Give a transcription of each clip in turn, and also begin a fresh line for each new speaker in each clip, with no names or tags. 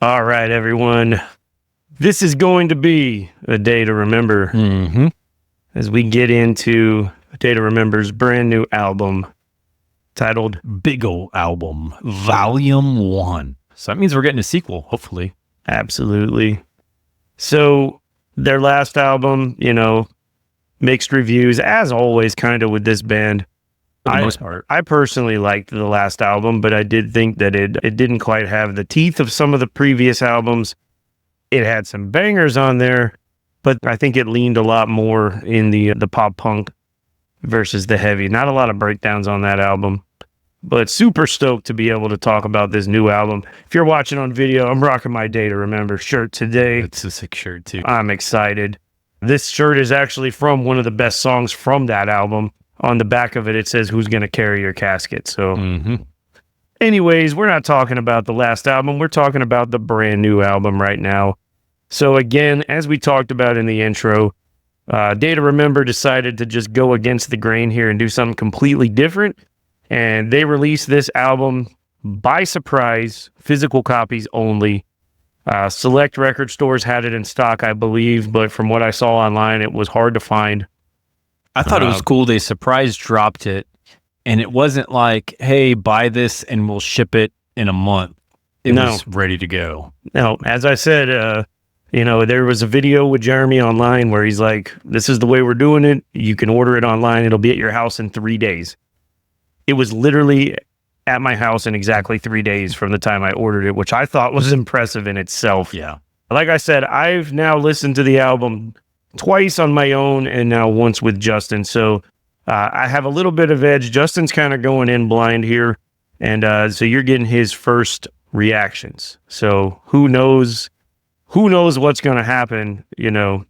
All right, everyone. This is going to be a day to remember as we get into a day to remember's brand new album titled
Big Ol' Album, Volume 1. So that means we're getting a sequel, hopefully.
Absolutely. So their last album, mixed reviews, as always, kind of with this band.
For the most part.
I personally liked the last album, but I did think that it didn't quite have the teeth of some of the previous albums. It had some bangers on there, but I think it leaned a lot more in the pop punk versus the heavy. Not a lot of breakdowns on that album, but super stoked to be able to talk about this new album. If you're watching on video, I'm rocking my Day to Remember shirt today.
It's a sick shirt, too.
I'm excited. This shirt is actually from one of the best songs from that album. On the back of it, it says, "Who's Gonna Carry Your Casket?" So anyways, we're not talking about the last album. We're talking about the brand new album right now. So again, as we talked about in the intro, Day to Remember decided to just go against the grain here and do something completely different. And they released this album by surprise, physical copies only. Select record stores had it in stock, I believe, but from what I saw online, it was hard to find.
I thought it was cool. They surprise dropped it, and it wasn't like, hey, buy this and we'll ship it in a month. It was ready to go.
No, as I said, there was a video with Jeremy online where he's like, this is the way we're doing it. You can order it online. It'll be at your house in 3 days. It was literally at my house in exactly 3 days from the time I ordered it, which I thought was impressive in itself.
Yeah.
Like I said, I've now listened to the album twice on my own and now once with Justin. So I have a little bit of edge. Justin's kind of going in blind here. And so you're getting his first reactions. So who knows what's going to happen,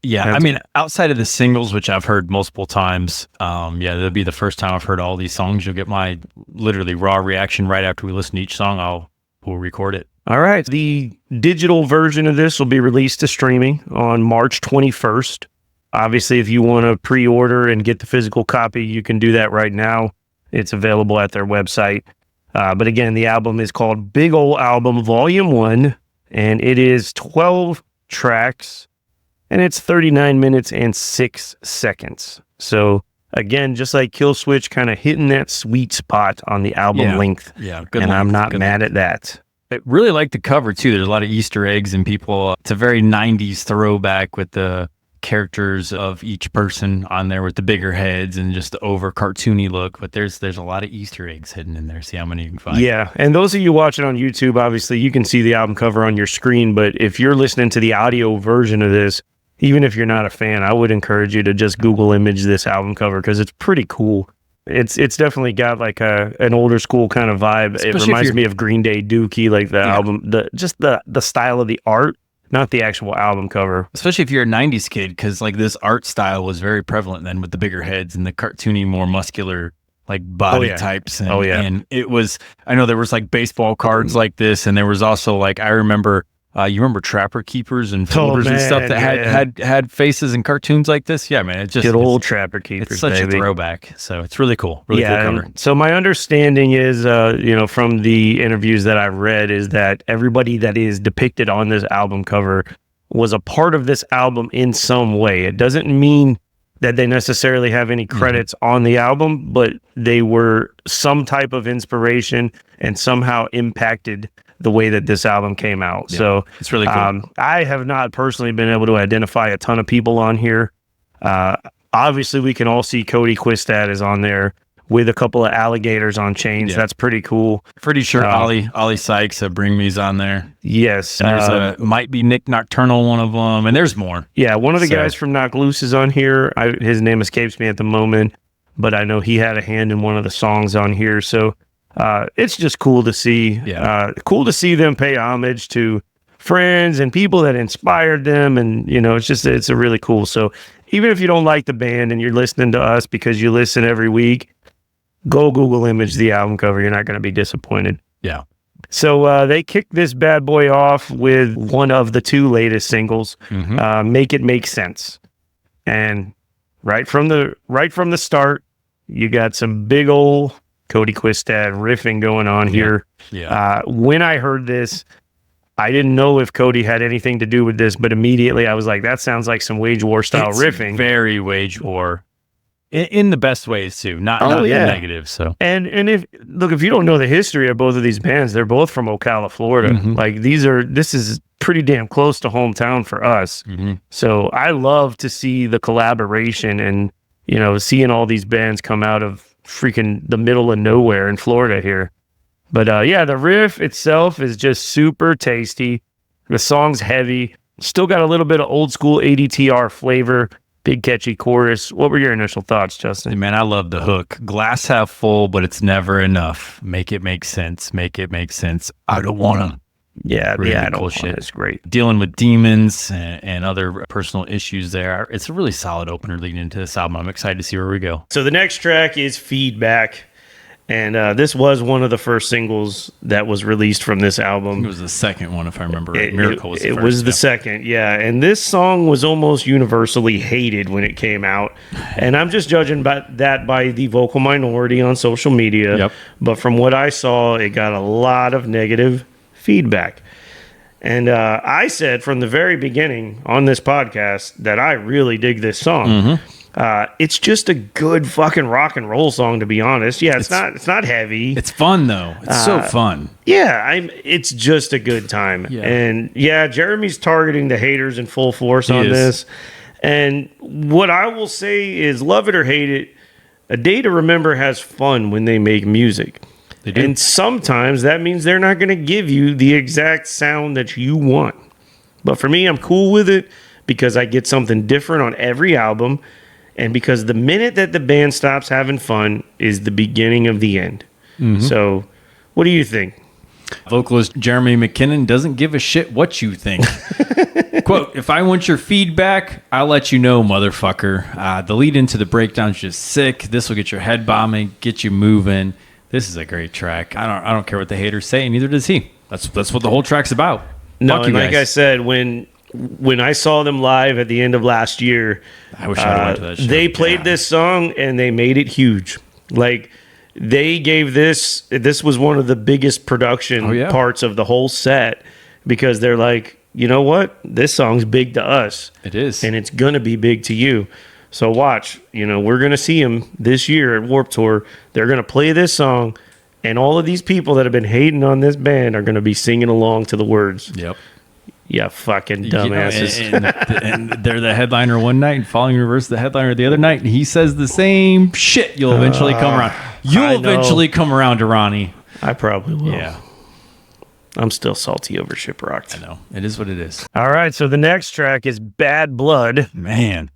Yeah, I mean, outside of the singles, which I've heard multiple times, that'll be the first time I've heard all these songs. You'll get my literally raw reaction right after we listen to each song. We'll record it.
All right. The digital version of this will be released to streaming on March 21st. Obviously, if you want to pre-order and get the physical copy, you can do that right now. It's available at their website. But again, the album is called Big Ol' Album Volume 1, and it is 12 tracks, and it's 39 minutes and 6 seconds. So again, just like Kill Switch, kind of hitting that sweet spot on the album length.
Yeah,
good and length, I'm not mad at that.
I really like the cover too. There's a lot of Easter eggs and people. It's a very 90s throwback with the characters of each person on there with the bigger heads and just the over cartoony look. But there's a lot of Easter eggs hidden in there. See how many you can find. Yeah,
and those of you watching on YouTube, obviously you can see the album cover on your screen. But if you're listening to the audio version of this, even if you're not a fan, I would encourage you to just Google image this album cover because it's pretty cool. It's definitely got like an older school kind of vibe. Especially it reminds me of Green Day Dookie, like the album, the style of the art, not the actual album cover.
Especially if you're a 90s kid, because like this art style was very prevalent then with the bigger heads and the cartoony, more muscular like body types. And, and it was, I know there was like baseball cards like this, and there was also like, I remember, you remember Trapper Keepers and folders and stuff that had faces and cartoons like this? Yeah, man. It's just
good old Trapper Keepers.
It's such a throwback. So it's really cool. Really cool cover.
So my understanding is, from the interviews that I've read, is that everybody that is depicted on this album cover was a part of this album in some way. It doesn't mean that they necessarily have any credits on the album, but they were some type of inspiration and somehow impacted the way that this album came out. So
it's really cool.
I have not personally been able to identify a ton of people on here. Obviously, we can all see Cody Quistad is on there with a couple of alligators on chains. That's pretty cool.
Pretty sure Ollie Sykes of Bring Me's on there.
Yes.
And there's might be Nick Nocturnal, one of them, and there's more.
Yeah, one of the guys from Knock Loose is on here. His name escapes me at the moment, but I know he had a hand in one of the songs on here. So it's just cool to see. Cool to see them pay homage to friends and people that inspired them, and it's a really cool. So even if you don't like the band and you're listening to us because you listen every week, go Google image the album cover. You're not going to be disappointed.
Yeah.
So they kicked this bad boy off with one of the two latest singles, Make It Make Sense. And right from the start, you got some big old Cody Quistad riffing going on here.
Yeah.
When I heard this, I didn't know if Cody had anything to do with this, but immediately I was like, that sounds like some Wage War style riffing.
Very Wage War. In the best ways too, not the negative. So
and if you don't know the history of both of these bands, they're both from Ocala, Florida. Like this is pretty damn close to hometown for us. So I love to see the collaboration and seeing all these bands come out of freaking the middle of nowhere in Florida here. But the riff itself is just super tasty. The song's heavy, still got a little bit of old school ADTR flavor. Big catchy chorus. What were your initial thoughts, Justin?
Man, I love the hook. Glass half full, but it's never enough. Make it make sense. Make it make sense. I don't want to.
Yeah, really I don't want It's great.
Dealing with demons and other personal issues there. It's a really solid opener leading into this album. I'm excited to see where we go.
So the next track is Feedback. And this was one of the first singles that was released from this album.
It was the second one, if I remember right. Miracle was the
first.
It
was the second, yeah. And this song was almost universally hated when it came out. And I'm just judging by the vocal minority on social media.
Yep.
But from what I saw, it got a lot of negative feedback. And I said from the very beginning on this podcast that I really dig this song. It's just a good fucking rock and roll song, to be honest. Yeah, it's not heavy.
It's fun though. It's so fun.
Yeah, it's just a good time. Yeah. And yeah, Jeremy's targeting the haters in full force on this. And what I will say is, love it or hate it, A Day to Remember has fun when they make music.
They do.
And sometimes that means they're not going to give you the exact sound that you want. But for me, I'm cool with it because I get something different on every album. And because the minute that the band stops having fun is the beginning of the end. So, what do you think?
Vocalist Jeremy McKinnon doesn't give a shit what you think. Quote, if I want your feedback, I'll let you know, motherfucker. The lead into the breakdown's just sick. This will get your head bombing, get you moving. This is a great track. I don't care what the haters say, neither does he. That's what the whole track's about.
No, and like I said, when I saw them live at the end of last year,
I wish I went to that show.
They played this song and they made it huge. Like, they gave this was one of the biggest production parts of the whole set, because they're like, you know what? This song's big to us.
It is.
And it's going to be big to you. So watch, we're going to see them this year at Warped Tour. They're going to play this song, and all of these people that have been hating on this band are going to be singing along to the words.
Yep.
Yeah, fucking dumbasses.
And they're the headliner one night, and Falling Reverse the headliner the other night, and he says the same shit. You'll eventually come around. You'll eventually come around to Ronnie.
I probably will.
Yeah.
I'm still salty over Shiprocked.
I know. It is what it is.
All right, so the next track is Bad Blood.
Man.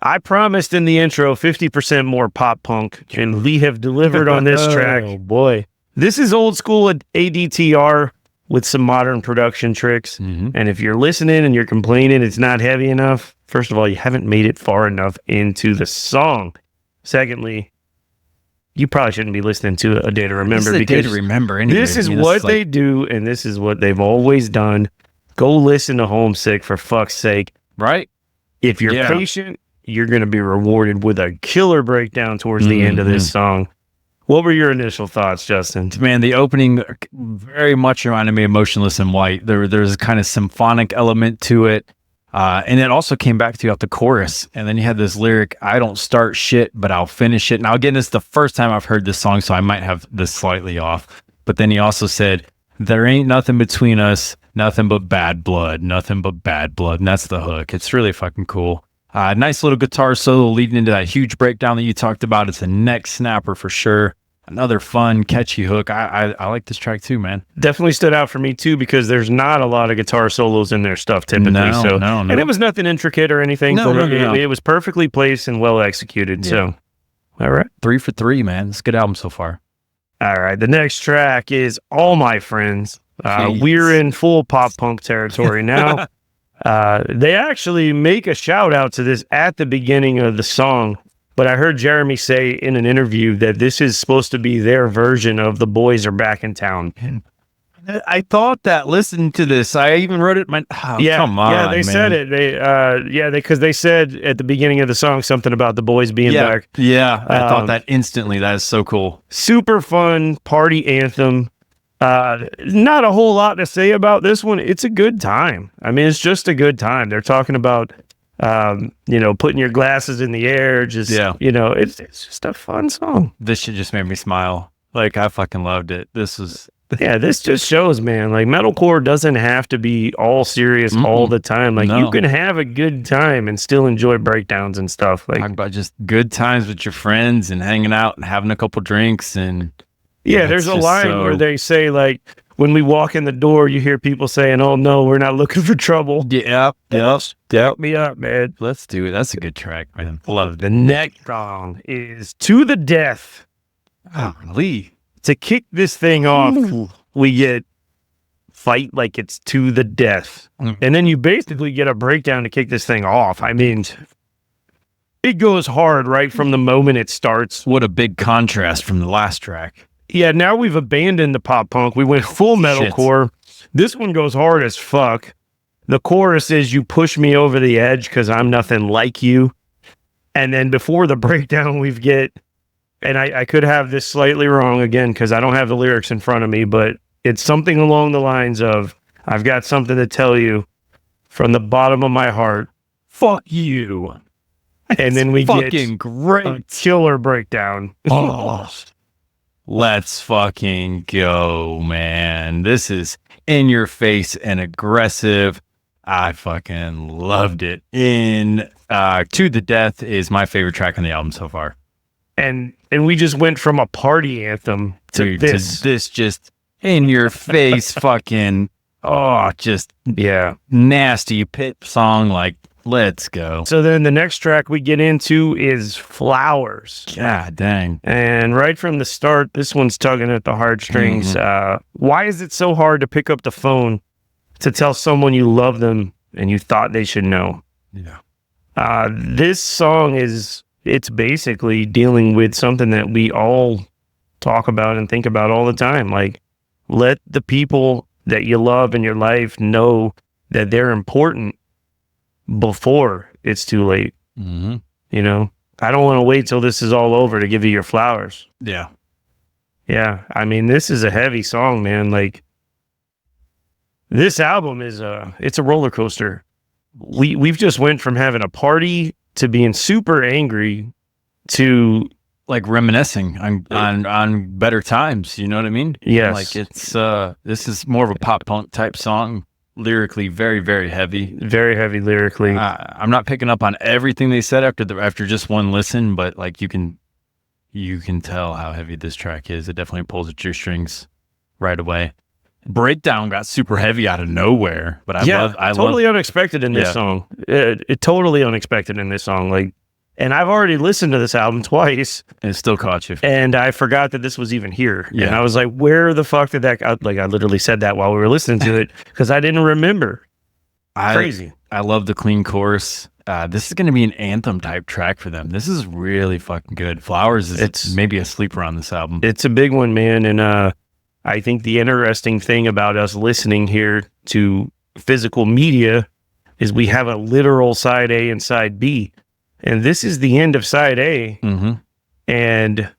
I promised in the intro 50% more pop punk, and we have delivered on this track.
Oh, boy.
This is old school ADTR with some modern production tricks. And if you're listening and you're complaining it's not heavy enough, first of all, you haven't made it far enough into the song. Secondly, you probably shouldn't be listening to A Day to Remember.
This is A Day to Remember anyway.
This is what they do, and this is what they've always done. Go listen to Homesick, for fuck's sake.
Right?
If you're patient, you're going to be rewarded with a killer breakdown towards the end of this song. What were your initial thoughts, Justin?
Man, the opening very much reminded me of Motionless in White. There's a kind of symphonic element to it. And it also came back throughout the chorus. And then you had this lyric, I don't start shit, but I'll finish it. Now, again, this is the first time I've heard this song, so I might have this slightly off. But then he also said, there ain't nothing between us, nothing but bad blood, nothing but bad blood. And that's the hook. It's really fucking cool. Nice little guitar solo leading into that huge breakdown that you talked about. It's a neck snapper for sure. Another fun, catchy hook. I like this track too, man.
Definitely stood out for me too, because there's not a lot of guitar solos in their stuff typically.
No.
And it was nothing intricate or anything. It was perfectly placed and well executed. Yeah. So, all right.
3 for 3, man. It's a good album so far.
All right. The next track is All My Friends. We're in full pop punk territory now. They actually make a shout out to this at the beginning of the song. But I heard Jeremy say in an interview that this is supposed to be their version of The Boys Are Back in Town.
I thought that listening to this. I even wrote it. Come on.
Yeah, they said it. Because they said at the beginning of the song something about the boys being back.
Yeah, I thought that instantly. That is so cool.
Super fun party anthem. Not a whole lot to say about this one. It's a good time. I mean, it's just a good time. They're talking about, putting your glasses in the air. Just, it's just a fun song.
This shit just made me smile. Like, I fucking loved it. This
just shows, man, like metalcore doesn't have to be all serious all the time. Like you can have a good time and still enjoy breakdowns and stuff. Like
talk about just good times with your friends and hanging out and having a couple drinks. And
there's a line where they say, like, when we walk in the door, you hear people saying, "Oh no, we're not looking for trouble."
Yep.
Me up, man.
Let's do it. That's a good track, man.
Love it. The next song is "To the Death."
Lee.
To kick this thing off, we get "Fight Like It's to the Death." And then you basically get a breakdown to kick this thing off. I mean, it goes hard right from the moment it starts.
What a big contrast from the last track.
Yeah, now we've abandoned the pop punk. We went full metalcore. This one goes hard as fuck. The chorus is, "You push me over the edge because I'm nothing like you." And then before the breakdown, we get... And I could have this slightly wrong again because I don't have the lyrics in front of me, but it's something along the lines of, "I've got something to tell you from the bottom of my heart. Fuck you." And then we get a killer breakdown.
Let's fucking go, man. This is in your face and aggressive. I fucking loved it. To the Death is my favorite track on the album so far.
And we just went from a party anthem to this
just in your face fucking nasty pit song. Like, let's go.
So then the next track we get into is "Flowers."
God dang.
And right from the start, this one's tugging at the heartstrings. Why is it so hard to pick up the phone to tell someone you love them and you thought they should know? This song it's basically dealing with something that we all talk about and think about all the time. Like, let the people that you love in your life know that they're important before it's too late. I don't want to wait till this is all over to give you your flowers.
Yeah.
I mean, this is a heavy song, man. Like, this album is it's a roller coaster. We've just went from having a party to being super angry to
like reminiscing on better times. You know what I mean?
Yes.
Like, it's this is more of a pop punk type song. Lyrically, very, very heavy.
Very heavy lyrically.
I'm not picking up on everything they said after just one listen, but like you can tell how heavy this track is. It definitely pulls at your strings right away. Breakdown got super heavy out of nowhere, but I
totally unexpected in this song. It totally unexpected in this song. Like, and I've already listened to this album twice,
and it still caught you.
And I forgot that this was even here. Yeah. And I was like, where the fuck did that? I literally said that while we were listening to it because I didn't remember. Crazy.
I love the clean chorus. This is going to be an anthem type track for them. This is really fucking good. Flowers it's maybe a sleeper on this album.
It's a big one, man. And I think the interesting thing about us listening here to physical media is we have a literal side A and side B. And this is the end of side A. And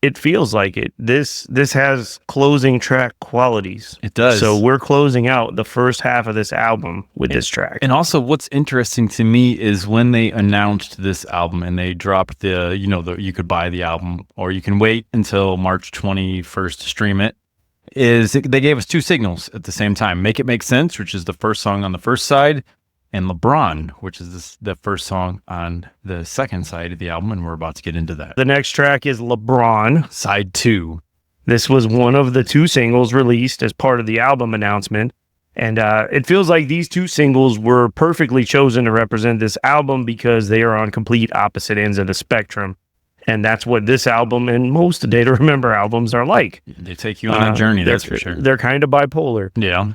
it feels like it. This has closing track qualities.
It does.
So we're closing out the first half of this album with this track.
And also what's interesting to me is when they announced this album and they dropped you could buy the album or you can wait until March 21st to stream it. They gave us two signals at the same time. Make It Make Sense, which is the first song on the first side, and LeBron, which is the first song on the second side of the album, and we're about to get into that.
The next track is LeBron.
Side 2.
This was one of the two singles released as part of the album announcement, and it feels like these two singles were perfectly chosen to represent this album because they are on complete opposite ends of the spectrum. And that's what this album and most Day to Remember albums are like.
They take you on a journey, that's for sure.
They're kind of bipolar.
Yeah.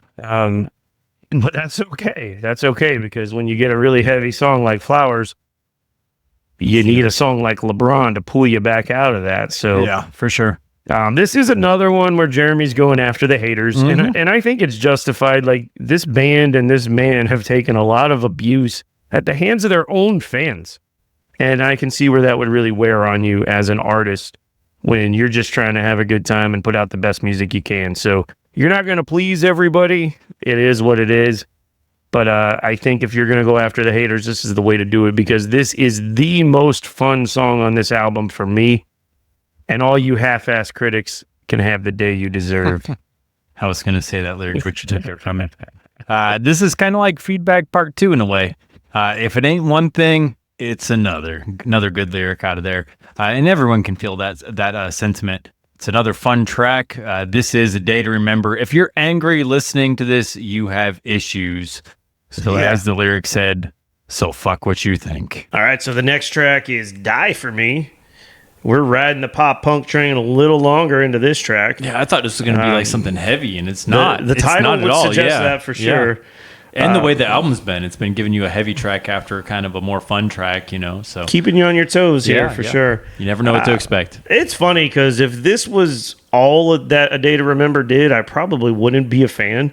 But that's okay. That's okay because when you get a really heavy song like Flowers, you need a song like LeBron to pull you back out of that. So
yeah, for sure.
This is another one where Jeremy's going after the haters. And I think it's justified. Like, this band and this man have taken a lot of abuse at the hands of their own fans. And I can see where that would really wear on you as an artist when you're just trying to have a good time and put out the best music you can. So You're not going to please everybody. It is what it is. But I think if you're going to go after the haters, this is the way to do it, because this is the most fun song on this album for me. And all you half-ass critics can have the day you deserve.
I was going to say that lyric, but you took it from it. This is kind of like Feedback Part 2 in a way. If it ain't one thing, it's another good lyric out of there. And everyone can feel that sentiment. It's another fun track. This is a day to remember. If you're angry listening to this, you have issues. So as the lyric said, so fuck what you think.
All right, so the next track is Die For Me. We're riding the pop punk train a little longer into this track.
Yeah, I thought this was going to be like something heavy, and it's not.
The title would suggest that for sure.
And the way the album's been, it's been giving you a heavy track after kind of a more fun track, so
keeping you on your toes here for sure.
You never know what to expect.
It's funny because if this was all that A Day to Remember did, I probably wouldn't be a fan.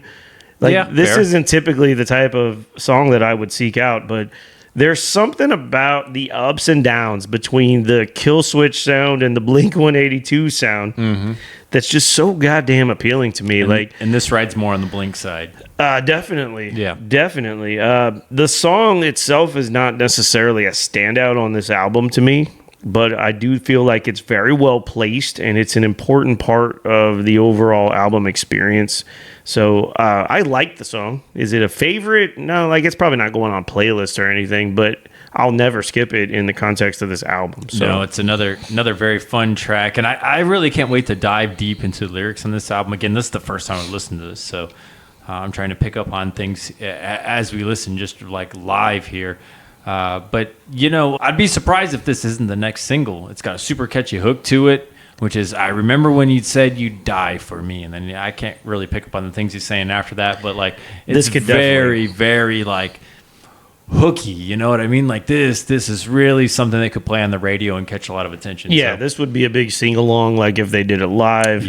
This isn't typically the type of song that I would seek out, but there's something about the ups and downs between the Kill Switch sound and the Blink-182 sound that's just so goddamn appealing to me.
And this rides more on the Blink side.
Definitely. Yeah. Definitely. The song itself is not necessarily a standout on this album to me, but I do feel like it's very well placed and it's an important part of the overall album experience. So I like the song. Is it a favorite? No, it's probably not going on playlists or anything, but I'll never skip it in the context of this album. So
no, it's another very fun track, and I really can't wait to dive deep into the lyrics on this album. Again, this is the first time I've listened to this, so I'm trying to pick up on things as we listen, just like live here. But I'd be surprised if this isn't the next single. It's got a super catchy hook to it, which is, I remember when you said you'd die for me, and then I can't really pick up on the things he's saying after that, but it's very, very hooky, you know what I mean? This is really something they could play on the radio and catch a lot of attention.
Yeah, this would be a big sing-along, if they did it live.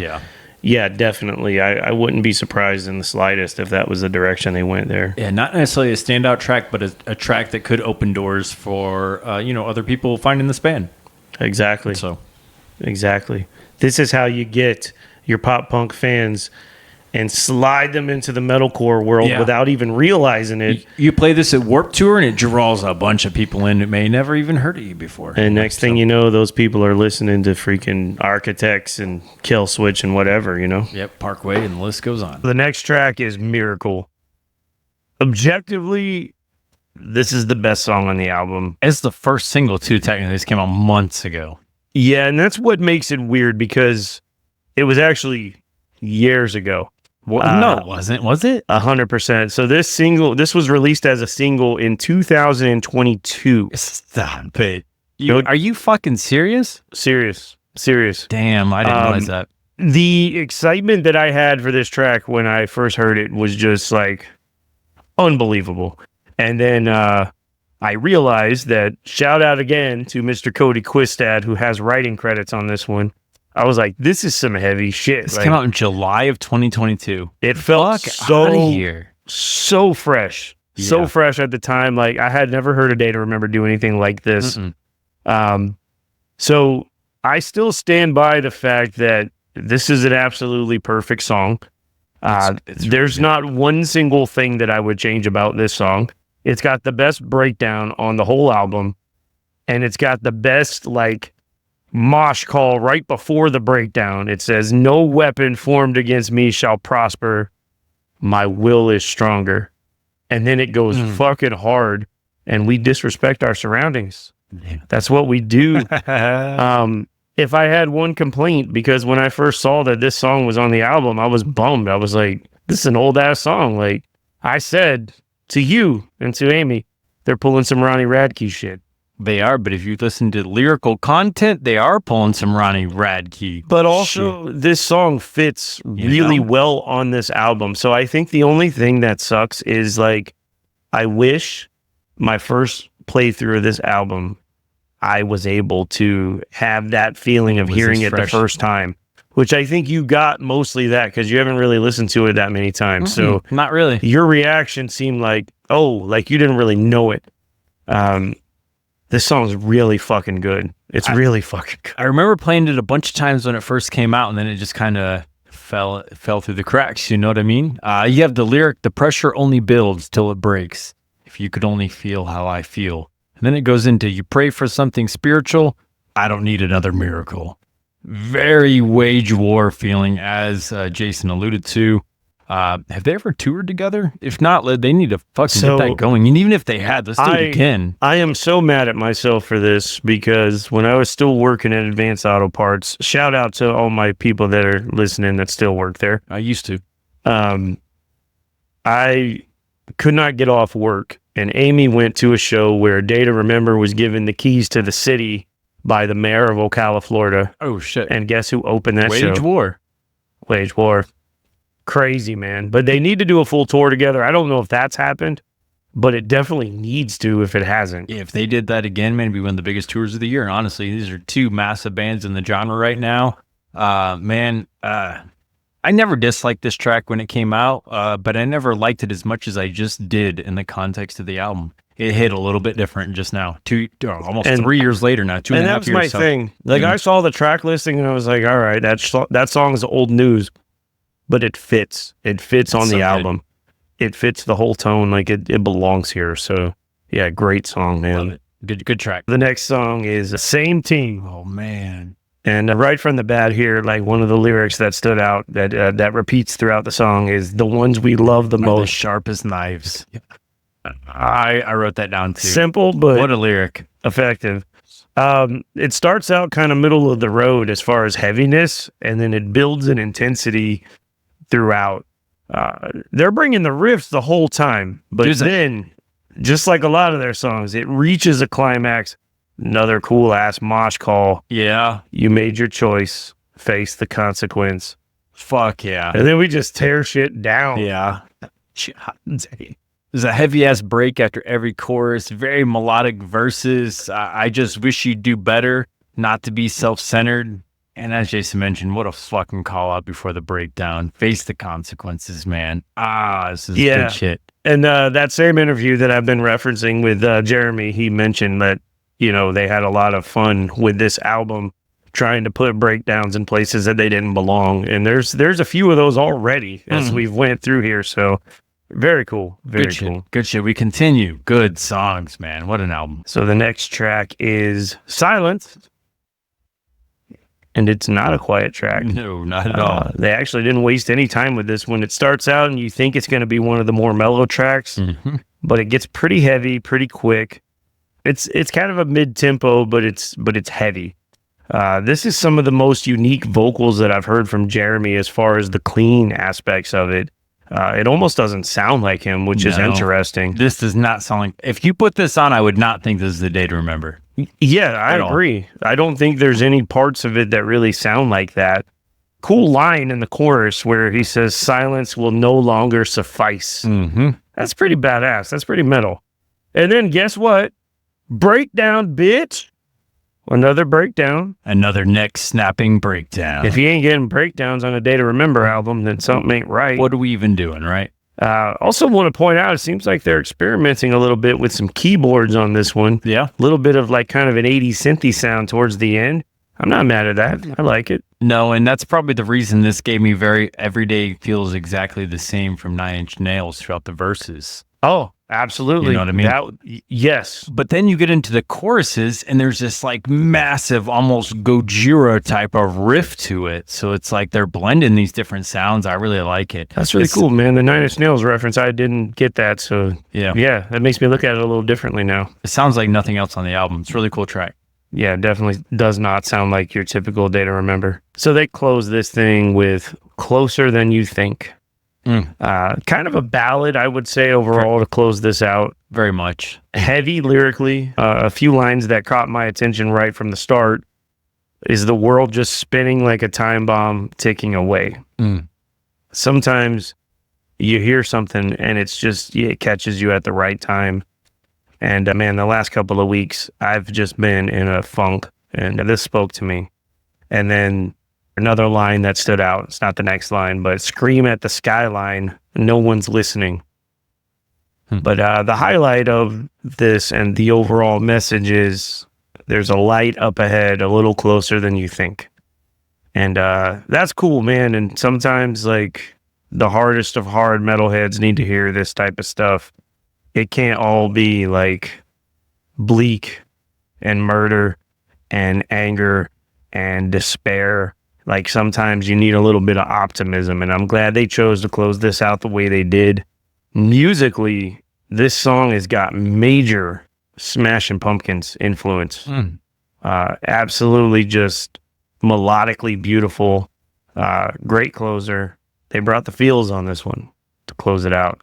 Yeah, definitely. I wouldn't be surprised in the slightest if that was the direction they went there.
Yeah, not necessarily a standout track, but a track that could open doors for other people finding this band.
Exactly. Exactly. This is how you get your pop punk fans and slide them into the metalcore world without even realizing it.
You play this at Warped Tour and it draws a bunch of people in that may never even heard of you before.
And next thing you know, those people are listening to freaking Architects and Kill Switch and whatever,
Yep, Parkway, and the list goes on.
The next track is Miracle. Objectively, this is the best song on the album.
It's the first single, too, technically. This came out months ago.
Yeah, and that's what makes it weird, because it was actually years ago.
Well, no, it wasn't. Was it?
100%. So this was released as a single in 2022.
Stop it. Are you fucking serious?
Serious.
Damn, I didn't realize that.
The excitement that I had for this track when I first heard it was just unbelievable. And then I realized that, shout out again to Mr. Cody Quistad, who has writing credits on this one. I was like, this is some heavy shit.
This came out in July of 2022.
It felt so fresh. Yeah. So fresh at the time. I had never heard A Day to Remember do anything like this. So I still stand by the fact that this is an absolutely perfect song. There's not one single thing that I would change about this song. It's got the best breakdown on the whole album, and it's got the best mosh call right before the breakdown. It says, "No weapon formed against me shall prosper. My will is stronger." And then it goes fucking hard, and we disrespect our surroundings. Yeah. That's what we do. If I had one complaint, because when I first saw that this song was on the album, I was bummed. I was like, this is an old ass song. I said to you and to Amy, they're pulling some Ronnie Radke shit.
They are, but if you listen to lyrical content, they are pulling some Ronnie Radke.
But also, this song fits really well on this album. So I think the only thing that sucks is I wish my first playthrough of this album, I was able to have that feeling of hearing it the first time, which I think you got mostly that because you haven't really listened to it that many times. So
not really.
Your reaction seemed you didn't really know it. This song's really fucking good. It's really fucking good.
I remember playing it a bunch of times when it first came out, and then it just kind of fell through the cracks. You know what I mean? You have the lyric, the pressure only builds till it breaks. If you could only feel how I feel. And then it goes into, you pray for something spiritual. I don't need another miracle. Very Wage War feeling, as Jason alluded to. Have they ever toured together? If not, they need to fucking get that going. And even if they had, let's do it again.
I am so mad at myself for this because when I was still working at Advanced Auto Parts, shout out to all my people that are listening that still work there.
I used to.
I could not get off work, and Amy went to a show where A Day to Remember was given the keys to the city by the mayor of Ocala, Florida.
Oh, shit.
And guess who opened that show?
Wage War.
Wage War. Crazy, man. But they need to do a full tour together. I don't know if that's happened, but it definitely needs to if it hasn't.
Yeah, if they did that again, man, it'd be one of the biggest tours of the year. And honestly, these are two massive bands in the genre right now. I never disliked this track when it came out, but I never liked it as much as I just did in the context of the album. It hit a little bit different just now, almost 3 years later now, 2.5 years.
And that was my thing. Like, I saw the track listing and I was like, all right, that song is old news, but it fits. It fits on the album. It fits the whole tone. Like, it belongs here. So, yeah, great song, man.
Love it. Good track.
The next song is Same Team.
Oh, man.
And right from the bat here, like, one of the lyrics that stood out that repeats throughout the song is, the ones we love the most.
The sharpest knives. Yeah. I wrote that down too.
Simple, but
what a lyric.
Effective. It starts out kind of middle of the road as far as heaviness, and then it builds in intensity throughout. They're bringing the riffs the whole time, but then, just like a lot of their songs, it reaches a climax. Another cool ass mosh call.
Yeah.
You made your choice. Face the consequence.
Fuck yeah.
And then we just tear shit down.
Yeah. There's a heavy ass break after every chorus, very melodic verses. I just wish you'd do better not to be self-centered. And as Jason mentioned, what a fucking call out before the breakdown. Face the consequences, man. This is good shit.
And that same interview that I've been referencing with Jeremy, he mentioned that, you know, they had a lot of fun with this album trying to put breakdowns in places that they didn't belong. And there's a few of those already as we've went through here. So very cool. Very cool.
Good shit. We continue. Good songs, man. What an album.
So the next track is Silence. And it's not a quiet track.
No, not at all.
They actually didn't waste any time with this one. It starts out and you think it's going to be one of the more mellow tracks, but it gets pretty heavy, pretty quick. It's kind of a mid-tempo, but it's heavy. This is some of the most unique vocals that I've heard from Jeremy as far as the clean aspects of it. It almost doesn't sound like him, which is interesting.
This does not sound like... If you put this on, I would not think this is The Day to Remember.
Yeah, I agree. I don't think there's any parts of it that really sound like that. Cool line in the chorus where he says, silence will no longer suffice. That's pretty badass. That's pretty metal. And then guess what? Breakdown, bitch. Another breakdown.
Another neck-snapping breakdown.
If you ain't getting breakdowns on A Day to Remember album, then something ain't right.
What are we even doing, right?
Also want to point out, it seems like they're experimenting a little bit with some keyboards on this one.
Yeah.
A little bit of like kind of an 80s synthy sound towards the end. I'm not mad at that. I like it.
No, and that's probably the reason this gave me everyday feels exactly the same from 9 Inch Nails throughout the verses.
Oh, absolutely.
You know what I mean?
Yes.
But then you get into the choruses and there's this like massive, almost Gojira type of riff to it. So it's like they're blending these different sounds. I really like it.
That's really cool, man. The 9 Inch Nails reference, I didn't get that. So yeah, that makes me look at it a little differently now.
It sounds like nothing else on the album. It's a really cool track.
Yeah, definitely does not sound like your typical Day to Remember. So they close this thing with Closer Than You Think. Kind of a ballad, I would say, overall, to close this out.
Very much.
Heavy lyrically. A few lines that caught my attention right from the start is the world just spinning like a time bomb ticking away. Sometimes you hear something and it catches you at the right time. And man, the last couple of weeks, I've just been in a funk, and this spoke to me. And then another line that stood out, it's not the next line, but scream at the skyline, no one's listening. But the highlight of this and the overall message is there's a light up ahead, a little closer than you think. And that's cool, man. And sometimes, like, the hardest of hard metalheads need to hear this type of stuff. It can't all be like bleak and murder and anger and despair. Like, sometimes you need a little bit of optimism, and I'm glad they chose to close this out the way they did. Musically, this song has got major Smashing Pumpkins influence. Absolutely just melodically beautiful. Great closer. They brought the feels on this one to close it out.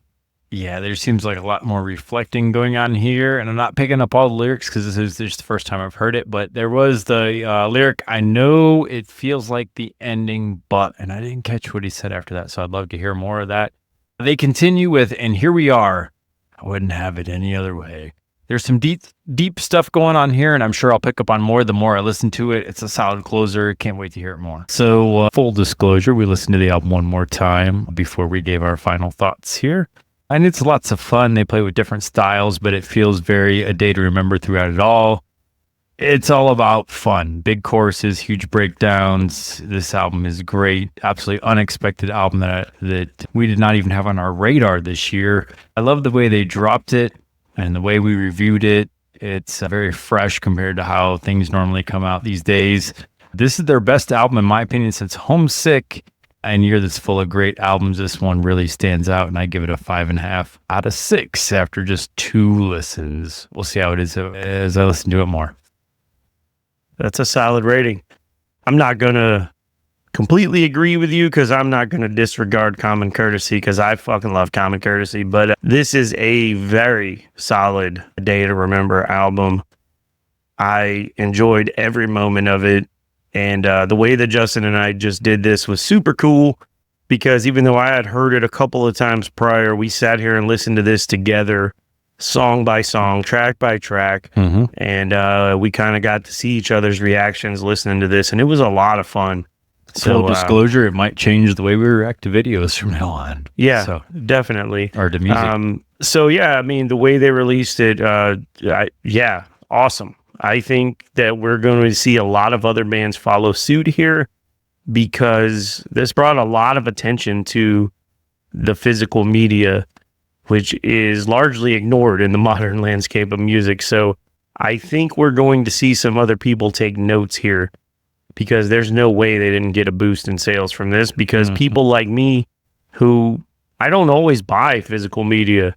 Yeah, there seems like a lot more reflecting going on here, and I'm not picking up all the lyrics because this is just the first time I've heard it, but there was the lyric, I know it feels like the ending, but, and I didn't catch what he said after that, so I'd love to hear more of that. They continue with, and here we are. I wouldn't have it any other way. There's some deep stuff going on here, and I'm sure I'll pick up on more the more I listen to it. It's a solid closer. Can't wait to hear it more. So, full disclosure, we listened to the album one more time before we gave our final thoughts here. And it's lots of fun. They play with different styles, but it feels very A Day to Remember throughout it all. It's all about fun. Big choruses, huge breakdowns. This album is great. Absolutely unexpected album that we did not even have on our radar this year. I love the way they dropped it and the way we reviewed it. It's very fresh compared to how things normally come out these days. This is their best album, in my opinion, since Homesick. And year that's full of great albums, this one really stands out, and I give it a 5.5 out of 6 after just 2 listens. We'll see how it is as I listen to it more.
That's a solid rating. I'm not going to completely agree with you because I'm not going to disregard Common Courtesy because I fucking love Common Courtesy, but this is a very solid Day to Remember album. I enjoyed every moment of it. And the way that Justin and I just did this was super cool because even though I had heard it a couple of times prior, we sat here and listened to this together, song by song, track by track. And we kind of got to see each other's reactions listening to this. And it was a lot of fun.
Full disclosure, it might change the way we react to videos from now on.
Yeah, so, definitely.
Or to music.
So, yeah, I mean, the way they released it, awesome. I think that we're going to see a lot of other bands follow suit here because this brought a lot of attention to the physical media, which is largely ignored in the modern landscape of music. So I think we're going to see some other people take notes here because there's no way they didn't get a boost in sales from this because people like me who I don't always buy physical media.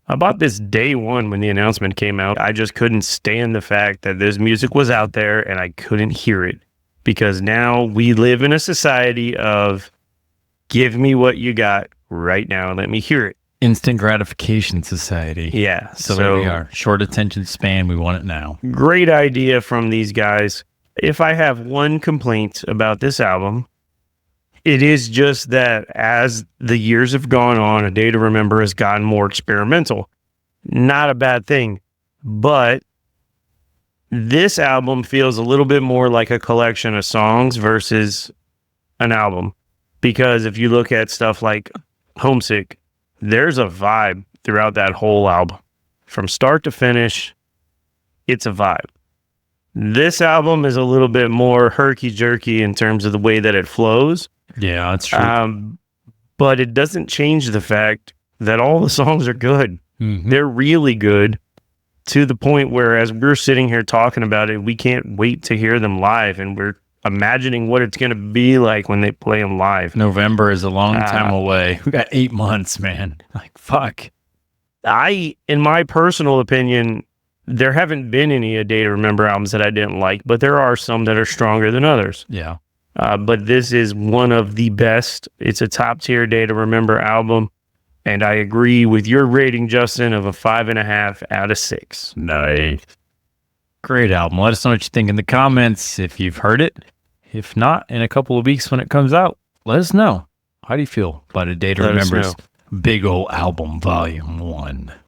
I bought this day one when the announcement came out. I just couldn't stand the fact that this music was out there and I couldn't hear it because now we live in a society of give me what you got right now and let me hear it.
Instant gratification society.
Yeah.
So there we are. Short attention span. We want it now.
Great idea from these guys. If I have one complaint about this album, it is just that as the years have gone on, A Day to Remember has gotten more experimental. Not a bad thing, but this album feels a little bit more like a collection of songs versus an album. Because if you look at stuff like Homesick, there's a vibe throughout that whole album. From start to finish, it's a vibe. This album is a little bit more herky-jerky in terms of the way that it flows.
Yeah, that's true.
But it doesn't change the fact that all the songs are good. They're really good to the point where as we're sitting here talking about it, we can't wait to hear them live. And we're imagining what it's going to be like when they play them live.
November is a long time away. We got 8 months, man. Like, fuck.
In my personal opinion, there haven't been any A Day to Remember albums that I didn't like, but there are some that are stronger than others.
Yeah.
But this is one of the best. It's a top tier Day to Remember album. And I agree with your rating, Justin, of a 5.5 out of 6.
Nice. Great album. Let us know what you think in the comments if you've heard it. If not, in a couple of weeks when it comes out, let us know. How do you feel about A Day to Remember's big old album, Volume 1?